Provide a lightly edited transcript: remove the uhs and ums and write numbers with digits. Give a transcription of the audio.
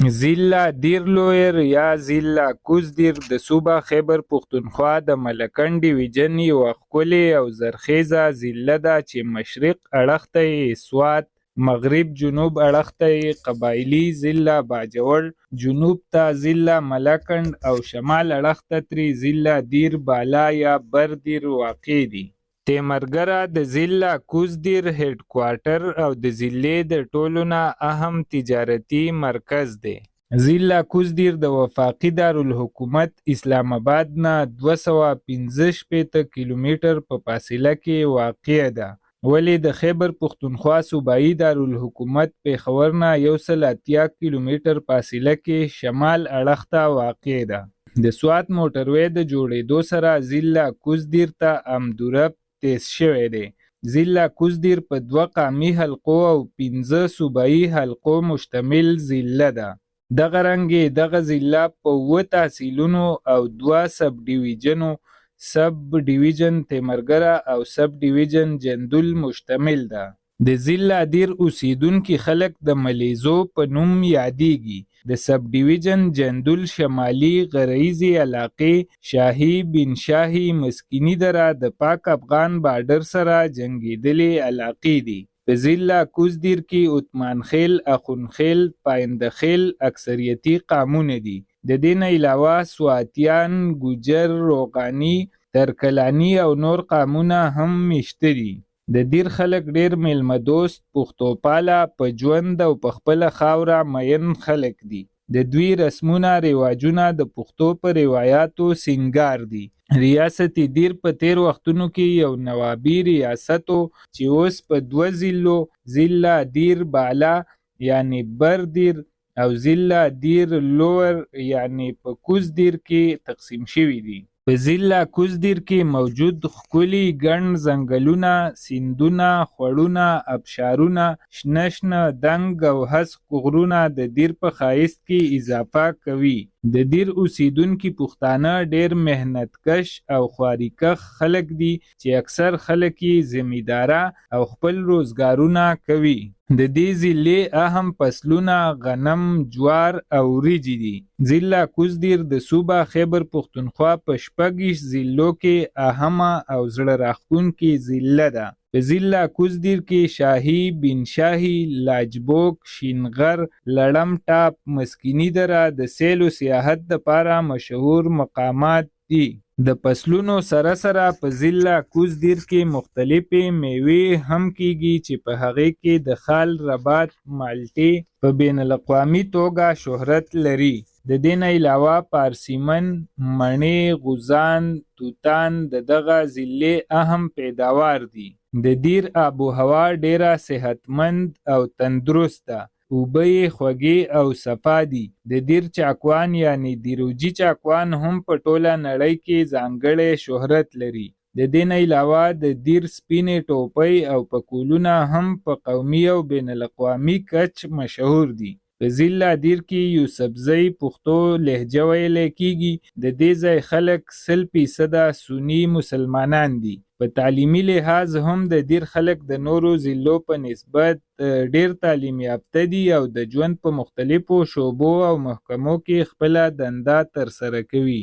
ضلع دیر لویر یا ضلع کوزدیر د صوبه خیبر پښتونخوا د ملکنډ ډیویژن یوه ښکلې او زرخیزه ضلع ده چې مشرق اړخ ته یې سوات، مغرب جنوب اړخ ته یې قبایلي ضلع باجوړ، جنوب ته ضلع ملکنډ او شمال اړخ ته ترې ضلع دیر بالا یا بردیر واقع دي. تیمرګره د ضلع کوزدیر هیډ کوارټر او د ضلعې د ټولو نه اهم تجارتي مرکز دی. ضلع کوزدیر د وفاقي دارالحکومت اسلام آباد نه 265 کیلومتر په فاصله کې واقع ده، ولې د خیبر پښتونخوا صوبایي دارالحکومت پېښور نه 180 کیلومتر فاصله کې شمال اړخ ته واقع ده. د سوات موټروي د جوړېدو سره ضلع کوزدیر ته امدورب تیز شوی دی. ضلع کوزدیر په 2 قامي حلقو او 15 صوبایي حلقو مشتمل ضلع ده. دغه رنګې دغه ضلع په 7 تحصیلونو او 2 سب ډیویژن تیمرګره او سب ډیویژن جندول مشتمل ده. د ضلع دیر اوسیدونکي خلک د ملیزو په نوم یادیږي. د سب ډیویژن جندول شمالي غرهیزې علاقې شاهي بن شاهي مسکیني دره د پاک افغان بارډر سره جنګېدلې علاقې دي. په ضلع کوزدیر کې عثمان خیل، اخون خیل، پاینده خیل اکثریتي قامونه دي. د دې نه علاوه سواتیان، ګوجر، روغاني، ترکلاني او نور قامونه هم میشته دي. د دیر خلک ډیر میلمه دوست، پښتوپاله، په ژوند او په خپله خاوره مین خلک دي. د دوی رسمونه رواجونه د پښتو په روایاتو سینګار دي. ریاست دیر په تیر وختونو کې یو نوابي ریاست و چې اوس په 2 ضلعو ضلع دیر بالا یعنی بردیر او ضلع دیر لوور یعنی په کوزدیر کې تقسیم شوي دي. په ضلع کوزدیر کې موجود ښکلي ګڼ ځنګلونه، سیندونه، خوړونه، ابشارونه، شنه شنه دنګ او هسک غرونه د دیر په ښایست کې اضافه کوي. د دیر اوسیدونکي پښتانه ډیر محنتکش او خواریکښ خلک دي چې اکثر خلک یې زمینداره او خپل روزګارونه کوي. د دې ضلعې اهم فصلونه غنم، جوار او وریجې دي. ضلع کوزدیر د صوبه خیبر پښتونخوا په 6 ضلعو کې اهمه او زړه راښکونکې ضلع ده. په ضلع کوزدیر کې شاهي بن شاهي، لاجبوک، شینغر، لړم ټاپ، مسکیني دره د سیل و سیاحت دپاره مشهور مقامات دي. د فصلونو سره سره په ضلع کوزدیر کې مختلفې میوې هم کیږي چې په هغې کې د خال ربات مالټې په بین الاقوامي توګه شهرت لري. د دې نه علاوه پارسیمن، مڼې، غوزان، توتان د دغه ضلعې اهم پیداوار دي. د دیر آب و هوا ډیره صحتمند او تندرست ده. اوبه یې خوږې او صفا دي. د دیر چاکوان یعنی دیروجي چاکوان هم په ټوله نړۍ کې ځانګړی شهرت لري. د دې نه علاوه د دیر سپینې ټوپۍ او پکولونه هم په قومي او بین الاقوامي کچ مشهور دي. په ضلع دیر کې یوسفزۍ پښتو لهجه ویلی کیږي. د دې ځای خلک 100% سني مسلمانان دي. په تعلیمي لحاظ هم د دیر خلک د نورو ضلعو په نسبت ډیر تعلیم یافته دي او د ژوند په مختلفو شعبو او محکمو کې خپله دنده ترسره کوي.